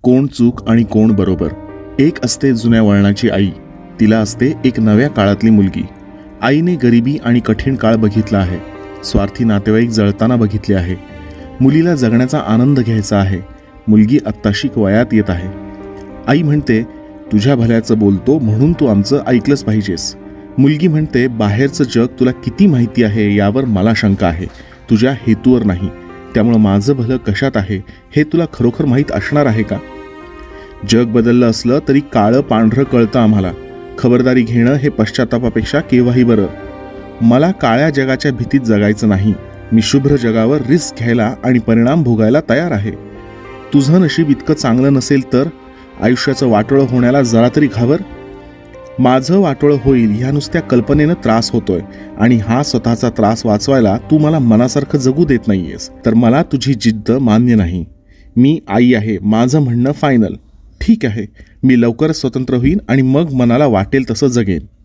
कोण चूक आणि कोण बरोबर. एक असते जुन्या वळणाची आई, तिला असते एक नव्या काळातली मुलगी. आईने गरिबी आणि कठीण काळ बघितला आहे, स्वार्थी नातेवाईक जळताना बघितले आहे. मुलीला जगण्याचा आनंद घ्यायचा आहे. मुलगी आत्ताशी वयात येत आहे. आई म्हणते, तुझ्या भल्याचं बोलतो म्हणून तू आमचं ऐकलंच पाहिजेस. मुलगी म्हणते, बाहेरचं जग तुला किती माहिती आहे यावर मला शंका आहे, तुझ्या हेतूवर नाही. त्यामुळं माझं भलं कशात आहे हे तुला खरोखर माहीत असणार आहे का? जग बदललं असलं तरी काळं पांढरं कळतं आम्हाला. खबरदारी घेणं हे पश्चातापापेक्षा केव्हाही बरं. मला काळ्या जगाच्या भीतीत जगायचं नाही. मी शुभ्र जगावर रिस्क घ्यायला आणि परिणाम भोगायला तयार आहे. तुझं नशीब इतकं चांगलं नसेल तर आयुष्याचं वाटोळं होण्याला जरा तरी घाबर. माझं वाटोळं होईल ह्या नुसत्या कल्पनेनं त्रास होतोय, आणि हा स्वतःचा त्रास वाचवायला तू मला मनासारखं जगू देत नाहीयेस. तर मला तुझी जिद्द मान्य नाही. मी आई आहे, माझं म्हणणं फायनल. ठीक आहे, मी लवकरच स्वतंत्र होईन आणि मग मनाला वाटेल तसं जगेन.